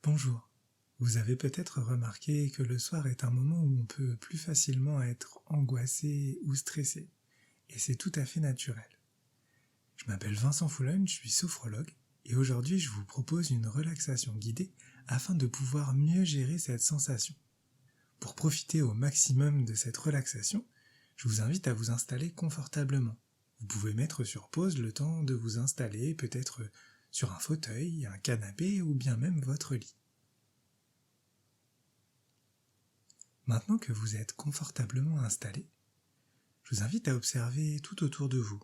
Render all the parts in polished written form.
Bonjour. Vous avez peut-être remarqué que le soir est un moment où on peut plus facilement être angoissé ou stressé, et c'est tout à fait naturel. Je m'appelle Vincent Foulogne, je suis sophrologue, et aujourd'hui je vous propose une relaxation guidée afin de pouvoir mieux gérer cette sensation. Pour profiter au maximum de cette relaxation, je vous invite à vous installer confortablement. Vous pouvez mettre sur pause le temps de vous installer, peut-être sur un fauteuil, un canapé ou bien même votre lit. Maintenant que vous êtes confortablement installé, je vous invite à observer tout autour de vous,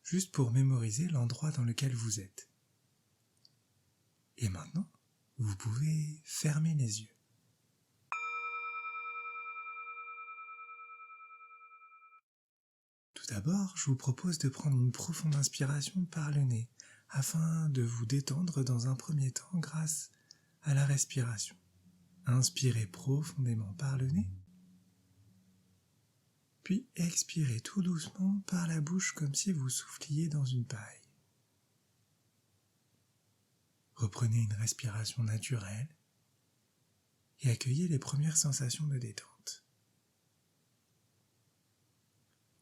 juste pour mémoriser l'endroit dans lequel vous êtes. Et maintenant, vous pouvez fermer les yeux. Tout d'abord, je vous propose de prendre une profonde inspiration par le nez, afin de vous détendre dans un premier temps grâce à la respiration. Inspirez profondément par le nez, puis expirez tout doucement par la bouche comme si vous souffliez dans une paille. Reprenez une respiration naturelle et accueillez les premières sensations de détente.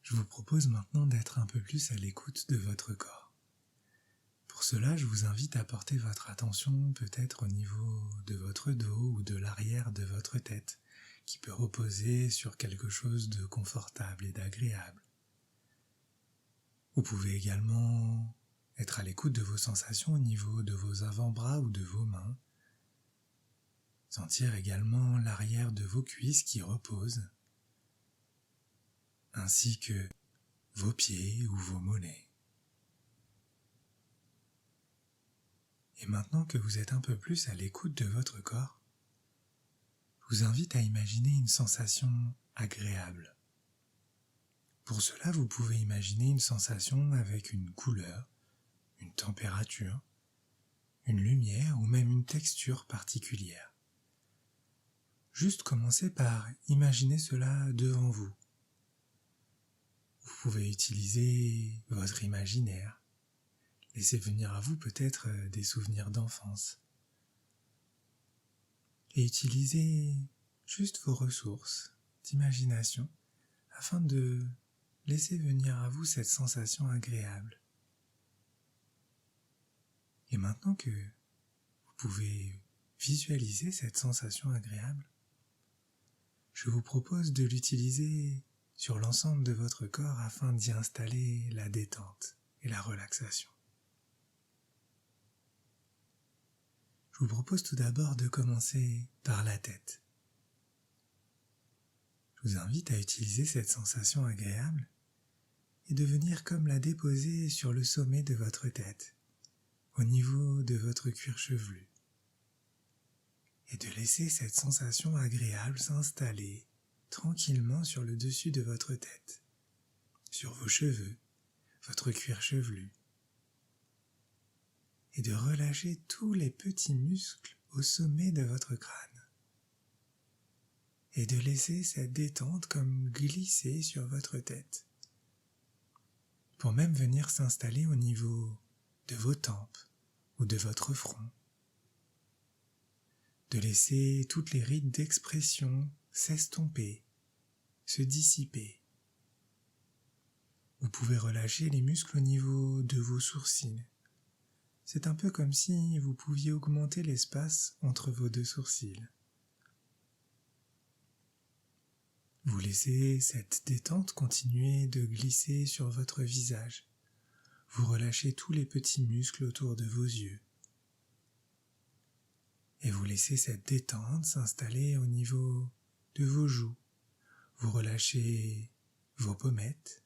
Je vous propose maintenant d'être un peu plus à l'écoute de votre corps. Pour cela, je vous invite à porter votre attention peut-être au niveau de votre dos ou de l'arrière de votre tête, qui peut reposer sur quelque chose de confortable et d'agréable. Vous pouvez également être à l'écoute de vos sensations au niveau de vos avant-bras ou de vos mains. Sentir également l'arrière de vos cuisses qui reposent, ainsi que vos pieds ou vos mollets. Et maintenant que vous êtes un peu plus à l'écoute de votre corps, je vous invite à imaginer une sensation agréable. Pour cela, vous pouvez imaginer une sensation avec une couleur, une température, une lumière ou même une texture particulière. Juste commencez par imaginer cela devant vous. Vous pouvez utiliser votre imaginaire. Laissez venir à vous peut-être des souvenirs d'enfance. Et utilisez juste vos ressources d'imagination afin de laisser venir à vous cette sensation agréable. Et maintenant que vous pouvez visualiser cette sensation agréable, je vous propose de l'utiliser sur l'ensemble de votre corps afin d'y installer la détente et la relaxation. Je vous propose tout d'abord de commencer par la tête. Je vous invite à utiliser cette sensation agréable et de venir comme la déposer sur le sommet de votre tête, au niveau de votre cuir chevelu, et de laisser cette sensation agréable s'installer tranquillement sur le dessus de votre tête, sur vos cheveux, votre cuir chevelu, et de relâcher tous les petits muscles au sommet de votre crâne, et de laisser cette détente comme glisser sur votre tête, pour même venir s'installer au niveau de vos tempes ou de votre front, de laisser toutes les rides d'expression s'estomper, se dissiper. Vous pouvez relâcher les muscles au niveau de vos sourcils. C'est un peu comme si vous pouviez augmenter l'espace entre vos deux sourcils. Vous laissez cette détente continuer de glisser sur votre visage. Vous relâchez tous les petits muscles autour de vos yeux. Et vous laissez cette détente s'installer au niveau de vos joues. Vous relâchez vos pommettes.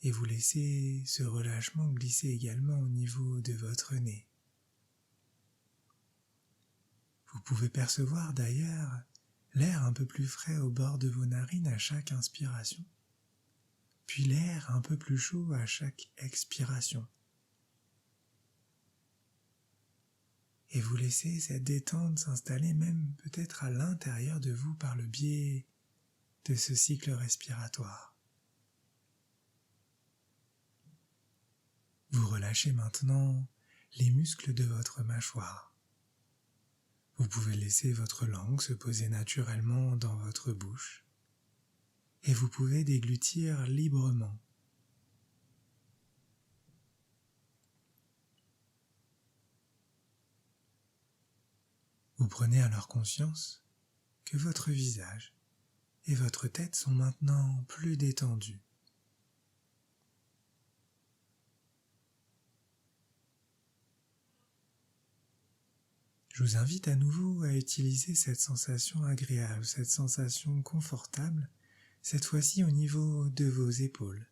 Et vous laissez ce relâchement glisser également au niveau de votre nez. Vous pouvez percevoir d'ailleurs l'air un peu plus frais au bord de vos narines à chaque inspiration, puis l'air un peu plus chaud à chaque expiration. Et vous laissez cette détente s'installer même peut-être à l'intérieur de vous par le biais de ce cycle respiratoire. Vous relâchez maintenant les muscles de votre mâchoire, Vous pouvez laisser votre langue se poser naturellement dans votre bouche et vous pouvez déglutir librement. Vous prenez alors conscience que votre visage et votre tête sont maintenant plus détendus. Je vous invite à nouveau à utiliser cette sensation agréable, cette sensation confortable, cette fois-ci au niveau de vos épaules,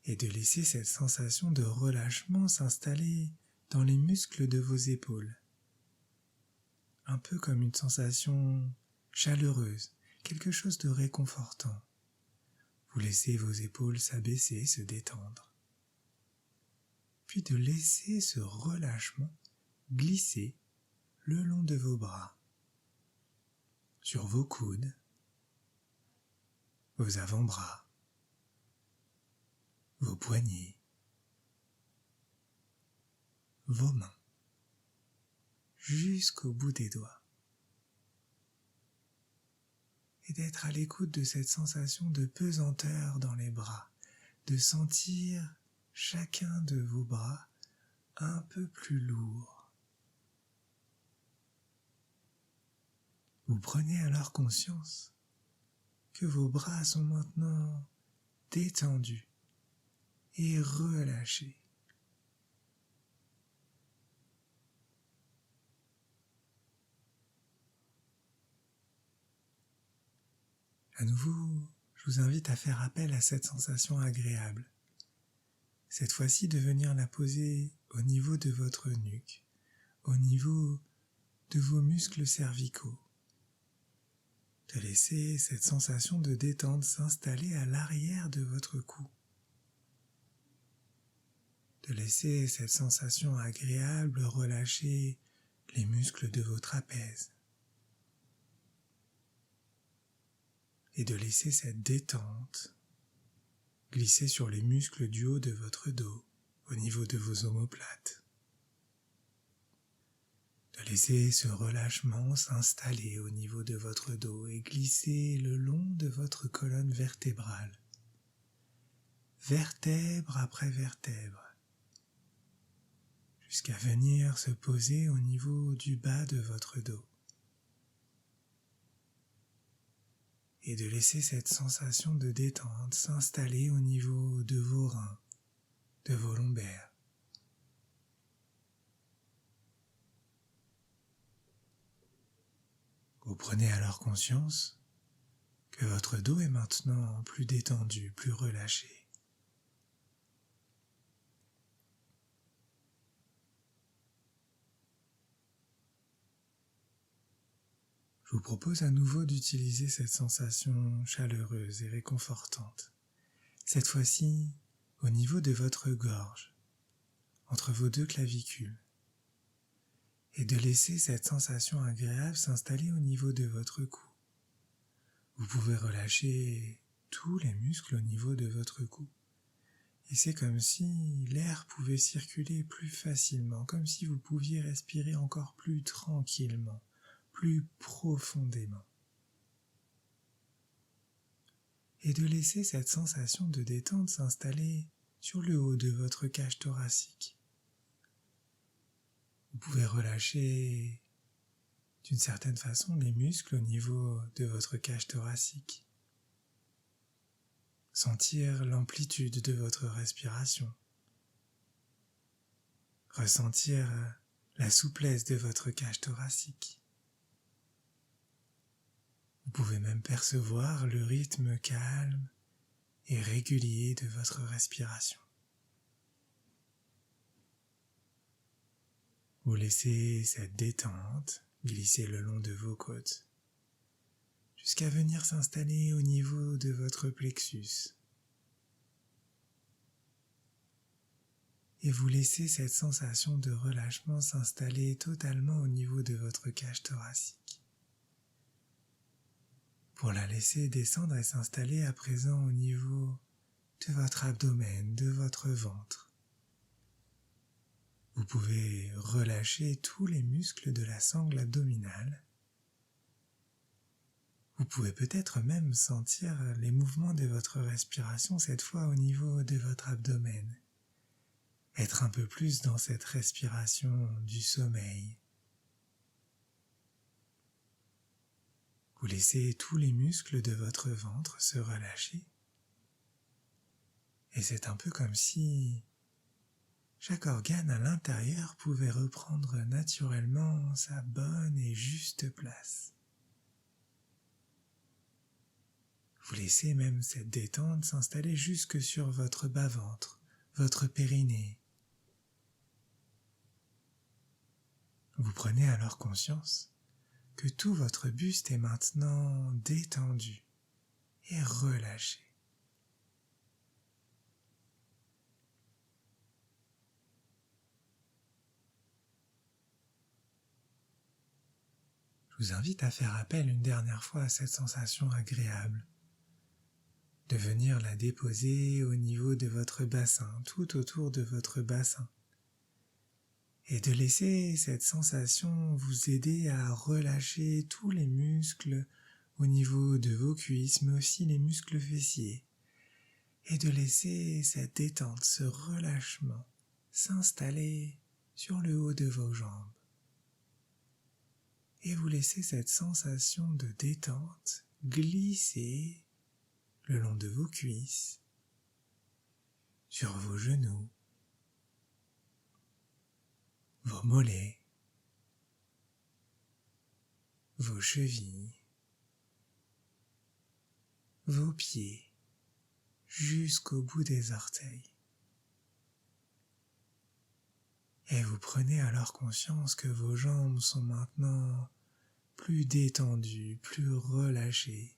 et de laisser cette sensation de relâchement s'installer dans les muscles de vos épaules, un peu comme une sensation chaleureuse, quelque chose de réconfortant. Vous laissez vos épaules s'abaisser, se détendre, puis de laisser ce relâchement glisser le long de vos bras, sur vos coudes, vos avant-bras, vos poignets, vos mains, jusqu'au bout des doigts. Et d'être à l'écoute de cette sensation de pesanteur dans les bras, de sentir chacun de vos bras un peu plus lourd. Vous prenez alors conscience que vos bras sont maintenant détendus et relâchés. À nouveau, je vous invite à faire appel à cette sensation agréable. Cette fois-ci, de venir la poser au niveau de votre nuque, au niveau de vos muscles cervicaux. De laisser cette sensation de détente s'installer à l'arrière de votre cou. De laisser cette sensation agréable relâcher les muscles de vos trapèzes. Et de laisser cette détente glisser sur les muscles du haut de votre dos, au niveau de vos omoplates. De laisser ce relâchement s'installer au niveau de votre dos et glisser le long de votre colonne vertébrale, vertèbre après vertèbre, jusqu'à venir se poser au niveau du bas de votre dos. Et de laisser cette sensation de détente s'installer au niveau de vos reins, de vos lombaires. Vous prenez alors conscience que votre dos est maintenant plus détendu, plus relâché. Je vous propose à nouveau d'utiliser cette sensation chaleureuse et réconfortante. Cette fois-ci, au niveau de votre gorge, entre vos deux clavicules, et de laisser cette sensation agréable s'installer au niveau de votre cou. Vous pouvez relâcher tous les muscles au niveau de votre cou. Et c'est comme si l'air pouvait circuler plus facilement, comme si vous pouviez respirer encore plus tranquillement, plus profondément. Et de laisser cette sensation de détente s'installer sur le haut de votre cage thoracique. Vous pouvez relâcher d'une certaine façon les muscles au niveau de votre cage thoracique. Sentir l'amplitude de votre respiration. Ressentir la souplesse de votre cage thoracique. Vous pouvez même percevoir le rythme calme et régulier de votre respiration. Vous laissez cette détente glisser le long de vos côtes, jusqu'à venir s'installer au niveau de votre plexus. Et vous laissez cette sensation de relâchement s'installer totalement au niveau de votre cage thoracique. Pour la laisser descendre et s'installer à présent au niveau de votre abdomen, de votre ventre. Vous pouvez relâcher tous les muscles de la sangle abdominale. Vous pouvez peut-être même sentir les mouvements de votre respiration, cette fois au niveau de votre abdomen. Être un peu plus dans cette respiration du sommeil. Vous laissez tous les muscles de votre ventre se relâcher. Et c'est un peu comme si chaque organe à l'intérieur pouvait reprendre naturellement sa bonne et juste place. Vous laissez même cette détente s'installer jusque sur votre bas-ventre, votre périnée. Vous prenez alors conscience que tout votre buste est maintenant détendu et relâché. Je vous invite à faire appel une dernière fois à cette sensation agréable, de venir la déposer au niveau de votre bassin, tout autour de votre bassin, et de laisser cette sensation vous aider à relâcher tous les muscles au niveau de vos cuisses, mais aussi les muscles fessiers, et de laisser cette détente, ce relâchement s'installer sur le haut de vos jambes. Et vous laissez cette sensation de détente glisser le long de vos cuisses, sur vos genoux, vos mollets, vos chevilles, vos pieds, jusqu'au bout des orteils. Et vous prenez alors conscience que vos jambes sont maintenant plus détendues, plus relâchées,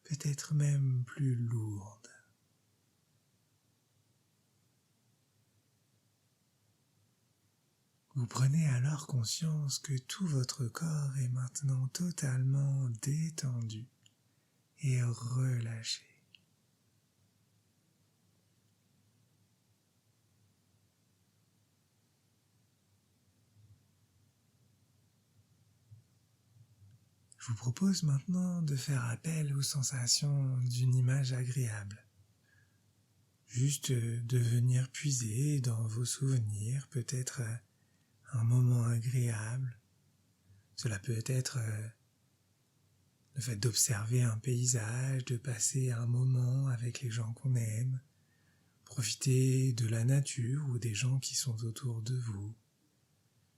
peut-être même plus lourdes. Vous prenez alors conscience que tout votre corps est maintenant totalement détendu et relâché. Je vous propose maintenant de faire appel aux sensations d'une image agréable. Juste de venir puiser dans vos souvenirs, peut-être un moment agréable. Cela peut être le fait d'observer un paysage, de passer un moment avec les gens qu'on aime, profiter de la nature ou des gens qui sont autour de vous.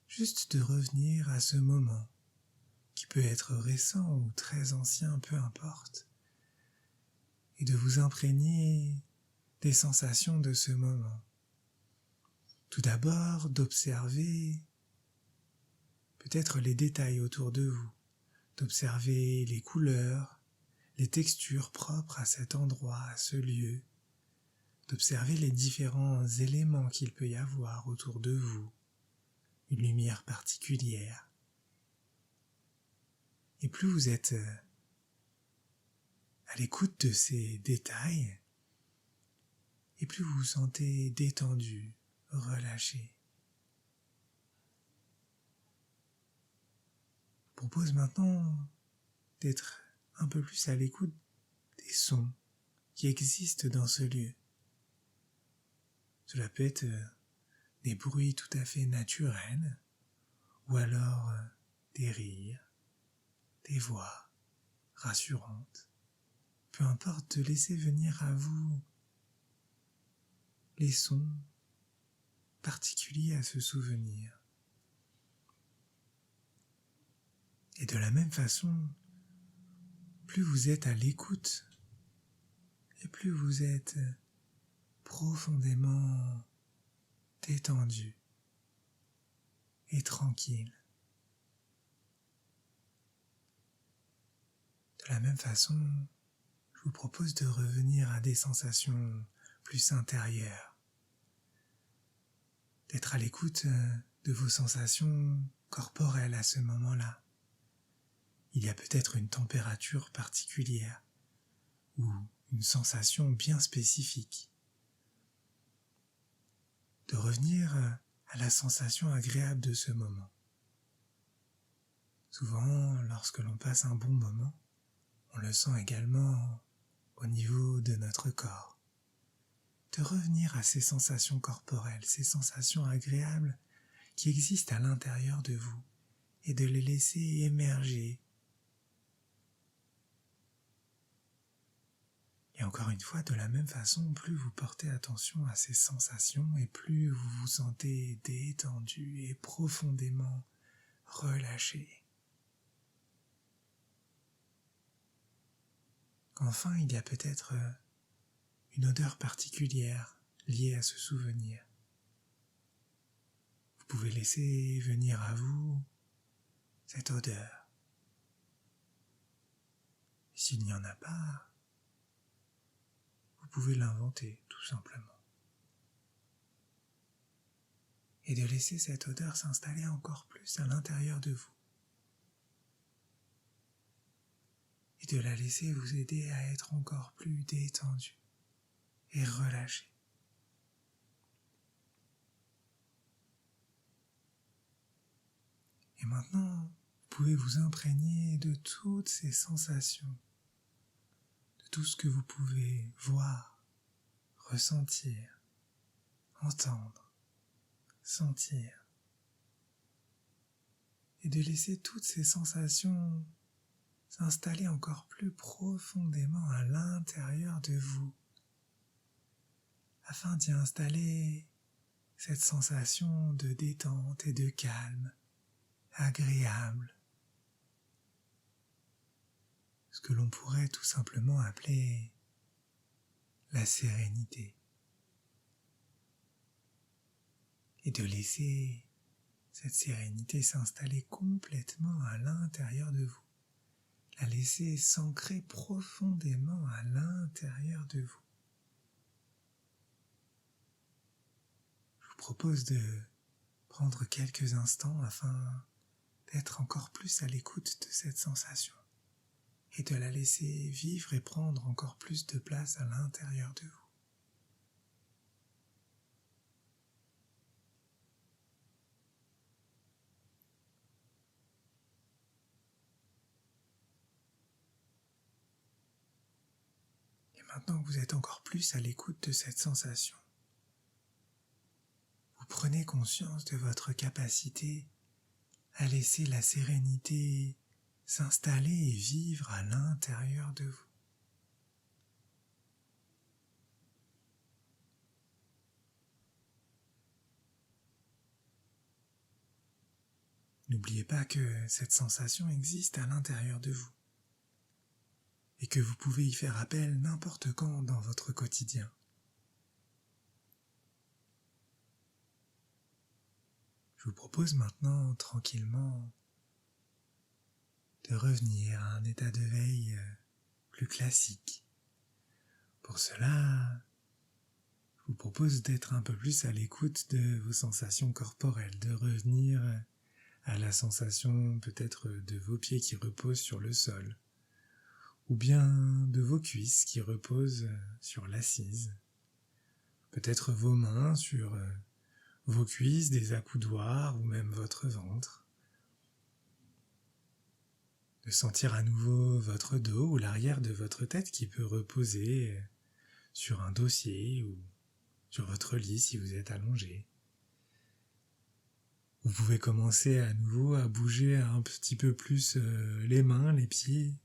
Juste de revenir à ce moment, qui peut être récent ou très ancien, peu importe, et de vous imprégner des sensations de ce moment. Tout d'abord, d'observer peut-être les détails autour de vous, d'observer les couleurs, les textures propres à cet endroit, à ce lieu, d'observer les différents éléments qu'il peut y avoir autour de vous, une lumière particulière. Et plus vous êtes à l'écoute de ces détails, et plus vous vous sentez détendu, relâché. Je vous propose maintenant d'être un peu plus à l'écoute des sons qui existent dans ce lieu. Cela peut être des bruits tout à fait naturels, ou alors des rires, des voix rassurantes. Peu importe, de laisser venir à vous les sons particuliers à ce souvenir. Et de la même façon, plus vous êtes à l'écoute, et plus vous êtes profondément détendu et tranquille. De la même façon, je vous propose de revenir à des sensations plus intérieures, d'être à l'écoute de vos sensations corporelles à ce moment-là. Il y a peut-être une température particulière ou une sensation bien spécifique. De revenir à la sensation agréable de ce moment. Souvent, lorsque l'on passe un bon moment, on le sent également au niveau de notre corps. De revenir à ces sensations corporelles, ces sensations agréables qui existent à l'intérieur de vous et de les laisser émerger. Et encore une fois, de la même façon, plus vous portez attention à ces sensations et plus vous vous sentez détendu et profondément relâché. Enfin, il y a peut-être une odeur particulière liée à ce souvenir. Vous pouvez laisser venir à vous cette odeur. S'il n'y en a pas, vous pouvez l'inventer tout simplement. Et de laisser cette odeur s'installer encore plus à l'intérieur de vous. Et de la laisser vous aider à être encore plus détendu et relâché. Et maintenant, vous pouvez vous imprégner de toutes ces sensations, de tout ce que vous pouvez voir, ressentir, entendre, sentir. Et de laisser toutes ces sensations s'installer encore plus profondément à l'intérieur de vous, afin d'y installer cette sensation de détente et de calme, agréable, ce que l'on pourrait tout simplement appeler la sérénité, et de laisser cette sérénité s'installer complètement à l'intérieur de vous, la laisser s'ancrer profondément à l'intérieur de vous. Je vous propose de prendre quelques instants afin d'être encore plus à l'écoute de cette sensation et de la laisser vivre et prendre encore plus de place à l'intérieur de vous. Et maintenant que vous êtes encore plus à l'écoute de cette sensation, vous prenez conscience de votre capacité à laisser la sérénité s'installer et vivre à l'intérieur de vous. N'oubliez pas que cette sensation existe à l'intérieur de vous et que vous pouvez y faire appel n'importe quand dans votre quotidien. Je vous propose maintenant tranquillement de revenir à un état de veille plus classique. Pour cela, je vous propose d'être un peu plus à l'écoute de vos sensations corporelles, de revenir à la sensation peut-être de vos pieds qui reposent sur le sol, ou bien de vos cuisses qui reposent sur l'assise, peut-être vos mains sur vos cuisses, des accoudoirs ou même votre ventre. De sentir à nouveau votre dos ou l'arrière de votre tête qui peut reposer sur un dossier ou sur votre lit si vous êtes allongé. Vous pouvez commencer à nouveau à bouger un petit peu plus les mains, les pieds,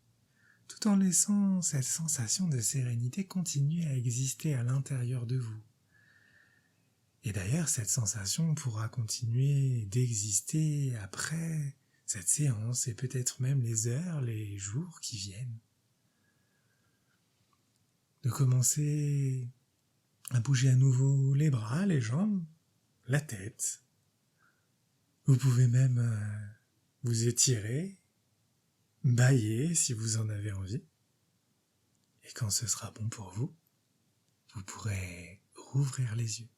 tout en laissant cette sensation de sérénité continuer à exister à l'intérieur de vous. Et d'ailleurs, cette sensation pourra continuer d'exister après cette séance et peut-être même les heures, les jours qui viennent. De commencer à bouger à nouveau les bras, les jambes, la tête. Vous pouvez même vous étirer, bâiller si vous en avez envie. Et quand ce sera bon pour vous, vous pourrez rouvrir les yeux.